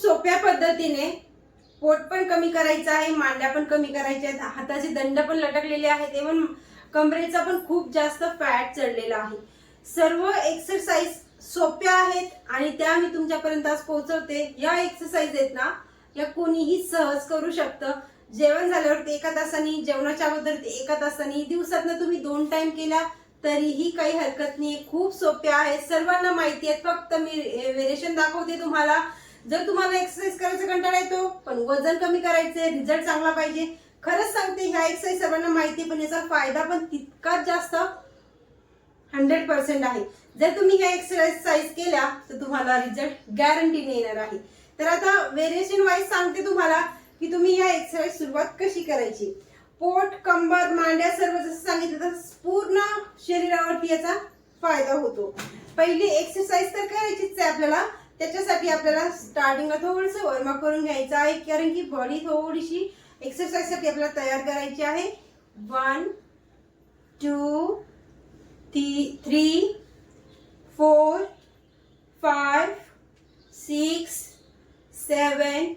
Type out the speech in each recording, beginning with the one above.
सोप्या पद्धतीने पोट पण कमी करायचं आहे, मांड्या पण कमी करायच्या आहेत, हाताचे दंड पण लटकलेले आहेत, एवढं कमरेचा पण खूप जास्त फॅट चढलेला आहे। सर्व एक्सरसाइज सोप्या आहेत आणि त्या मी तुमच्यापर्यंत आज पोहोचवते। या एक्सरसाइज आहेत ना, या कोणीही सहज करू शकतं। जेवण झाल्यावरती एका तासाने, जेवणाच्या अगोदर एका तासाने, दिवसातनं तुम्ही 2 टाइम केला तरीही काही हरकत नाही। खूप सोप्या आहेत, सर्वांना माहिती आहे। फक्त मी व्हेरिएशन दाखवते तुम्हाला। जर तुम्हाला एक्सरसाइज करायचा कंटाळा येतो पण वजन कमी करायचे, रिझल्ट चांगला पाहिजे, खरंच सांगते ह्या एक्सरसाइज सर्वांना माहिती, पण याचा फायदा पण तितकाच जास्त 100% आहे। जर तुम्ही ह्या एक्सरसाइज केल्या तर तुम्हाला रिझल्ट गॅरंटीने येणार आहे। तर आता व्हेरिएशन वाईज सांगते तुम्हाला की तुम्ही ह्या एक्सरसाइज सुरुवात कशी करायची। पोट, कंबर, मांड्या सर्व जसं सांगितलं तसं पूर्ण शरीरावरती याचा फायदा होतो। पहिली एक्सरसाइज तर करायचीच आहे आपल्याला। त्याच्यासाठी आपल्याला स्टार्टिंगला थोडंसं वॉर्म करून घ्यायचं आहे, कारण की बॉडी थोडीशी एक्सरसाइज साठी आपल्याला तयार करायची आहे। 1 2 3 4 5 6 7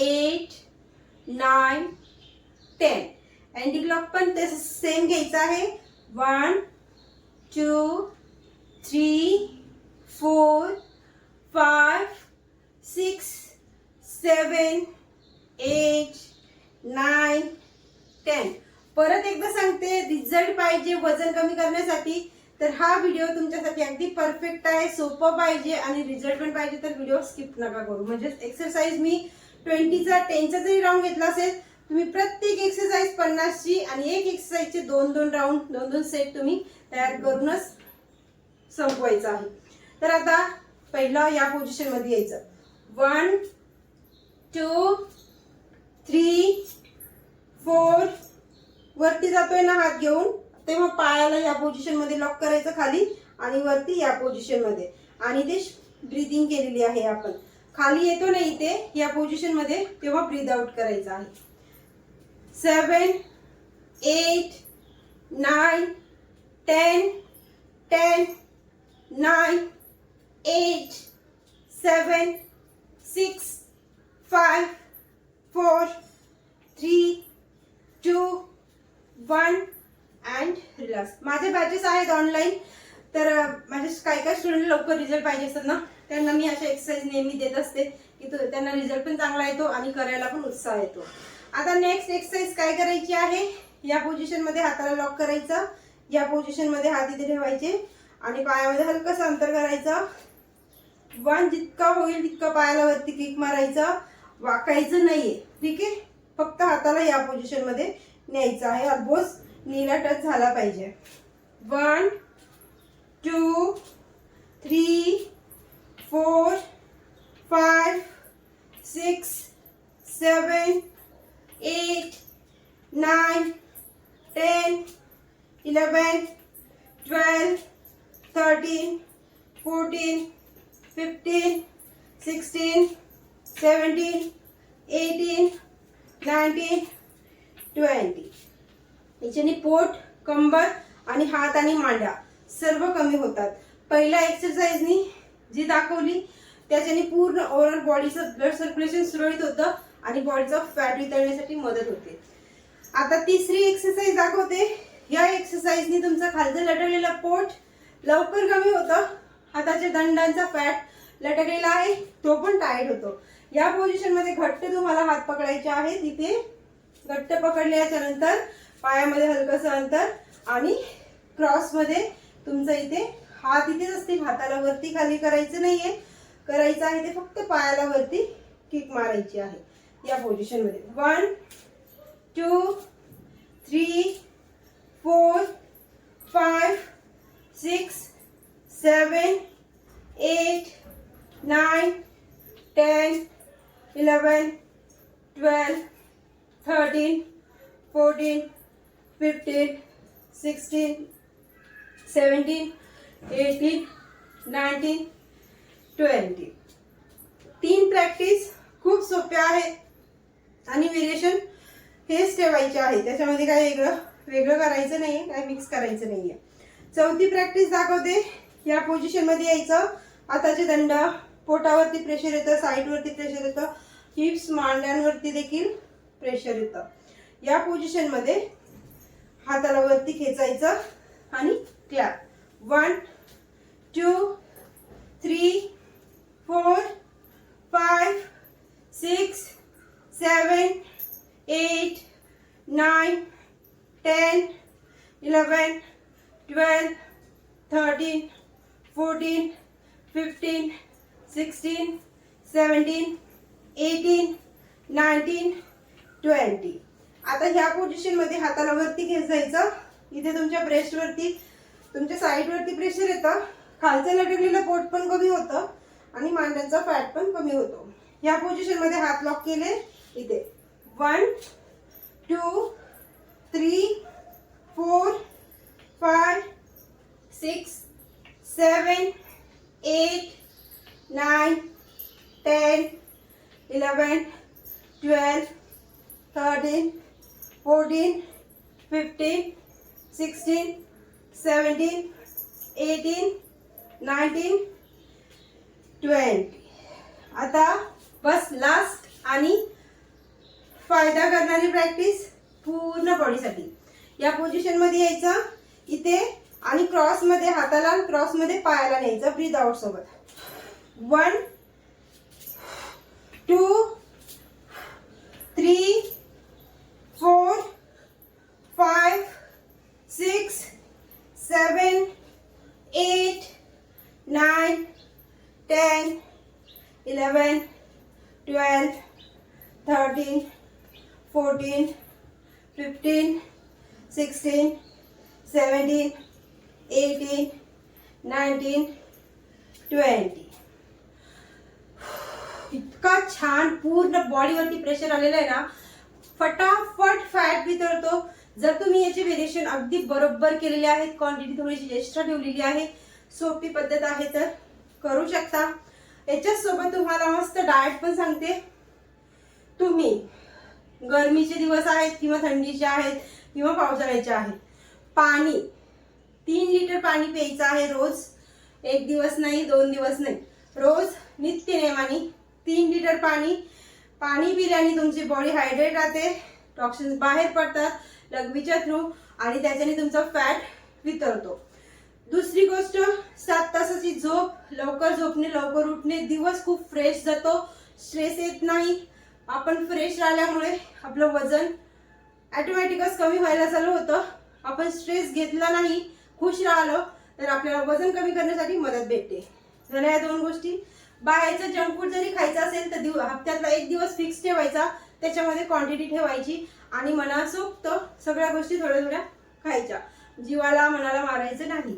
8 9 10 अँटी क्लॉक पण तसं सेम घ्यायचं आहे। 1 2 3 4 5 6 7 8 9 10 परत एकदा सांगते, रिझल्ट पाहिजे वजन कमी करण्यासाठी तर हा व्हिडिओ तुमच्यासाठी अगदी परफेक्ट आहे। सोपं पाहिजे आणि रिझल्ट पण पाहिजे तर व्हिडिओ स्किप नका करू। म्हणजे एक्सरसाइज मी 20चा 10चा जरी राऊंड घेतला असेल, तुम्ही प्रत्येक एक्सरसाइज 50ची आणि एक एक्सरसाइजचे 2-2 राऊंड 2-2 सेट तुम्ही तयार करूनच संपवायचं आहे। तर आता पहिला या पोझिशन मध्ये यायचं। 1 2 3 4 वरती जातोय ना हात घेऊन, तेव्हा पायाला या पोझिशन मध्ये लॉक करायचं खाली आणि वरती या पोझिशन मध्ये, आणि ते ब्रीदिंग केलेली आहे आपण। खाली येतो ना इथे या पोझिशन मध्ये, तेव्हा ब्रीद आउट करायचं आहे। 7 8 9 10 10 9 8 7 6 5 4 3 2 1 अँड रिलॅक्स। माझे बॅचेस आहेत ऑनलाईन, तर माझे काय स्टुडंट लवकर रिझल्ट पाहिजे असतात ना, त्यांना मी अशा एक्सरसाइज नेहमी देत असते की त्यांना रिझल्ट पण चांगला येतो आणि करायला पण उत्साह येतो। आता नेक्स्ट एक्सरसाइज काय करायची आहे, या पोझिशन मध्ये हाताला लॉक करायचं, या पोझिशन मध्ये हात इथे ठेवायचे आणि पायामध्ये हलकंसं अंतर करायचं। 1 जितका होईल तितका पायाला वरती किक मारायचं, वाकायचं नाहीये, ठीक आहे। फक्त हाताला या पोझिशन मध्ये न्यायचं आहे, ऑलमोस्ट नीला टच झाला पाहिजे। 1 2 3 4 5 6 7 8 9 10 11 12 13 14 15 16 17 18 19 20 याच्याने पोट, कंबर आणि हात आणि मांड्या सर्व कमी होतात। पहिल्या एक्सरसाइजनी जी दाखवली त्याच्याने पूर्ण ओव्हरऑल बॉडीचं ब्लड सर्क्युलेशन सुरळीत होतं आणि बॉडीचा फॅट वितळण्यासाठी मदत होते। आता तिसरी एक्सरसाइज दाखवते। या एक्सरसाइजनी तुमचं खालचं लटकलेलं पोट लवकर कमी होतं, हाताच्या दंडांचा फॅट लटकलेला आहे तो पण टाईट होतो। या पोझिशन मध्ये घट्ट तुम्हाला हात पकडायचे आहेत, इथे घट्ट पकडल्याच्या नंतर पायामध्ये हलकंसं अंतर आणि क्रॉस मध्ये तुमचं इथे हात इथेच असतील, हाताला वरती खाली करायचं नाहीये, करायचं आहे ते फक्त पायाला वरती किक मारायची आहे या पोझिशन मध्ये। 1 2 3 4 5 6 7 8 9 10 11 12 13 14 15 16 17 18 19 20 तीन प्रॅक्टिस खूप सोप्या आहेत आणि व्हेरिएशन हेच ठेवायचे आहे, त्याच्यामध्ये काय वेगळं करायचं नाहीये, काय मिक्स करायचं नाहीये। चौथी प्रॅक्टिस दाखवते। या पोझिशन मध्ये यायचं, हाताचे दंड पोटावरती प्रेशर येतं, साईडवरती प्रेशर येतं, हिप्स मांड्यांवरती देखील प्रेशर येतं. या पोझिशन मध्ये हाताला वरती खेचायचं आणि क्लॅप. 1 2 3 4 5 6 7 8 9 10 11 12 13 14 15 16 17 18 19 20. आता ह्या पोझिशन मध्ये हाताला वरती खेचायचं. इथे तुमच्या ब्रेस्ट वरती, तुमच्या साईड वरती प्रेशर येतं, खालचं लटकलेलं पोट पण कमी होतं आणि मांड्यांचा फॅट पण कमी होतो. या पोझिशन मध्ये हात लॉक केले. इथे 1 2 3 4 5 6 7 8 9 10 11 12 13 14 15 16 17 18 19 20. आता बस लास्ट आणि फायदा करणारी प्रॅक्टिस पूर्ण बॉडीसाठी. या पोझिशन मध्ये यायचं इथे आणि क्रॉस मध्ये हाताला, क्रॉस मध्ये पायाला न्यायचं ब्रीथ आउट सोबत. 1 2 3 4 5 6 7 8 9 10 11 12 13 14 15 16 17 18 19 20. इतका छान पूर्ण बॉडीवरती प्रेशर आलेलं आहे ना, फटाफट फॅट वितळतो. जर तुम्ही याचे व्हेरिएशन अगदी बरोबर केलेले आहेत, क्वांटिटी थोडीशी एक्स्ट्रा ठेवलेली आहे, सोपी पद्धत आहे, तर करू शकता. याच्याच सोबत तुम्हाला मस्त डाएट पण सांगते. तुम्ही गरमीचे दिवस आहेत किंवा थंडीचे आहेत किंवा पावसाळ्याचे आहेत, पाणी 3 लिटर पाणी प्यायचं आहे रोज. 1 दिवस नाही, 2 दिवस नाही, रोज नित्य नेमाने 3 लिटर पाणी. पाणी पिल्याने तुमची बॉडी हायड्रेट राहते, टॉक्सिन्स बाहेर पडतात लघवीच्या थ्रू आणि त्याच्याने तुमचा फॅट वितळतो. दुसरी गोष्ट, 7 तासाची झोप. लवकर झोपणे, लवकर उठणे, दिवस खूप फ्रेश जातो, स्ट्रेस येत नाही. आपण फ्रेश राहिल्यामुळे आपलं वजन ऑटोमॅटिकच कमी व्हायला चालू होतं. आपण स्ट्रेस घेतला नाही, खुश राहिलो तर आपल्याला वजन कमी करण्यासाठी मदत भेटते. झाल्या या 2 गोष्टी. बाहेरचं जंक फूड जरी खायचं असेल तर हप्त्यातला 1 दिवस फिक्स ठेवायचा, त्याच्यामध्ये क्वांटिटी ठेवायची आणि मनासोक्त सगळ्या गोष्टी थोड्या थोड्या खायच्या. जीवाला मनाला मारायचं नाही,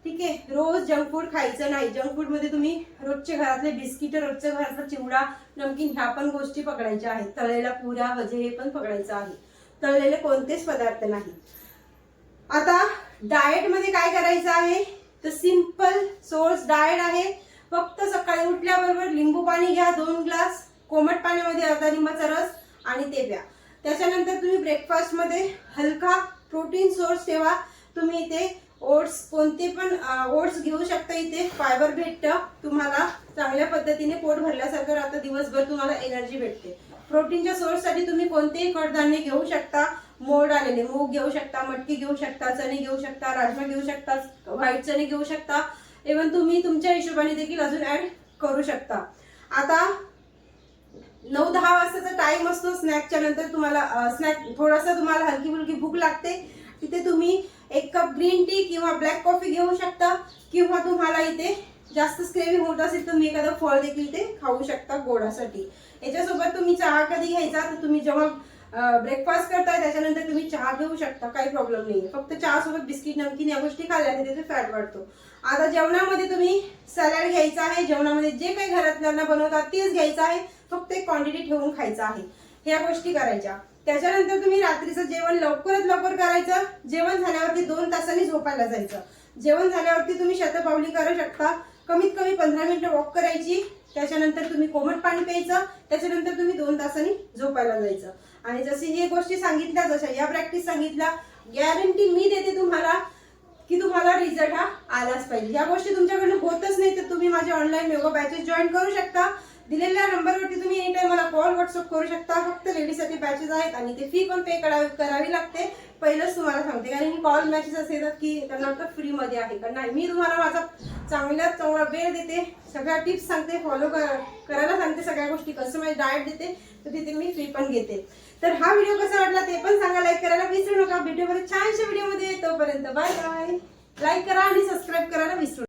ठीक आहे. रोज जंक फूड खायचं नाही. जंक फूड मध्ये तुम्ही रोजचे घरातले बिस्किट, रोजच्या घरातला चिवडा, नमकीन ह्या पण गोष्टी पकडायच्या आहेत. तळलेल्या पुऱ्या, भजे हे पण पकडायचं आहे. तळलेले कोणतेच पदार्थ नाही. आता डाएट मध्ये काय करायचं आहे तर सिंपल सोर्स डाएट आहे. फक्त सकाळी उठल्याबरोबर लिंबू पाणी घ्या 2 ग्लास, कोमट पाण्यामध्ये अर्धा लिंबाचा रस आणि ते प्या. त्याच्यानंतर तुम्ही ब्रेकफास्ट मध्ये हलका प्रोटीन सोर्स ठेवा. तुम्ही इथे ओट्स, कोणते पण ओट्स घेऊ शकता. इथे फायबर भेटतं, तुम्हाला चांगल्या पद्धतीने पोट भरल्यासारखं राहतं, दिवसभर तुम्हाला एनर्जी भेटते. प्रोटीनच्या सोर्ससाठी तुम्ही कोणतेही कडधान्य घेऊ शकता. मोड आलेले मूग घेऊ शकता, मटकी घेऊ शकता, चणे घेऊ शकता, राजमा घेऊ शकता, व्हाईट चणे घेऊ शकता. इव्हन तुम्ही तुमच्या हिशोबाने देखील अजून ऍड करू शकता. आता 9-10 वाजताचा टाइम असतो स्नॅकच्या नंतर. तुम्हाला स्नॅक थोडासा तुम्हाला हलकी फुलकी भूक लागते, तिथे तुम्ही 1 कप ग्रीन टी किंवा ब्लॅक कॉफी घेऊ शकता. किंवा तुम्हाला इथे जास्त क्रेव्हिंग होत असेल तर तुम्ही एखादं फळ देखील ते खाऊ शकता गोडासाठी. याच्यासोबत तुम्ही चहा कधी घ्यायचा तर तुम्ही जेव्हा ब्रेकफास्ट करताय त्याच्यानंतर तुम्ही चहा घेऊ शकता, काही प्रॉब्लेम नाही. फक्त चहा सोबत बिस्किट, नमकीन या गोष्टी खाल्ल्याने त्याचे फॅट वाढतो. आता जेवणामध्ये तुम्ही सॅलड घ्यायचं आहे. जेवणामध्ये जे काही घरातल्यांना बनवतात तेच घ्यायचं आहे, फक्त एक क्वांटिटी ठेवून खायचं आहे. ह्या गोष्टी करायच्या. त्याच्यानंतर तुम्ही रात्रीचं जेवण लवकरात लवकर करायचं. जेवण झाल्यावरती 2 तासांनी झोपायला जायचं. जेवण झाल्यावरती तुम्ही शतपावली करू शकता. कमीत कमी 15 मिनिटं वॉक करायची. त्याच्यानंतर तुम्ही कोमट पाणी प्यायचं. त्याच्यानंतर तुम्ही 2 तासांनी झोपायला जायचं. आणि जशी हे गोष्टी सांगितल्या, जशा या प्रॅक्टिस सांगितल्या, गॅरंटी मी देते तुम्हाला की तुम्हाला रिझल्ट हा आलाच पाहिजे. या गोष्टी तुमच्याकडनं होतच नाही तर तुम्ही माझे ऑनलाईन योगा बॅचेस जॉईन करू शकता. दिलेल्या नंबरवरती तुम्ही एनी टाइम मला कॉल व्हॉट्सअप करू शकता. फक्त लेडीजसाठी बॅचेस आहेत आणि ते फी पण पे करावी लागते. पहिलंच तुम्हाला सांगते, कारण की कॉल मॅसेज असे येतात की त्यांना वाटतं फ्रीमध्ये आहे का. नाही, मी तुम्हाला माझा चांगल्यात चांगला वेळ देते, सगळ्या टिप्स सांगते, फॉलो करायला सांगते, सगळ्या गोष्टी कस्टमाइज डाएट देते, तर तिथे मी फ्री पण घेते. तर हा व्हिडिओ कसा वाटला ते पण सांगा, लाईक करायला विसरू नका. व्हिडिओमध्ये छानशा व्हिडिओमध्ये, तोपर्यंत बाय बाय. लाईक करा आणि सबस्क्राईब करायला विसरू नका.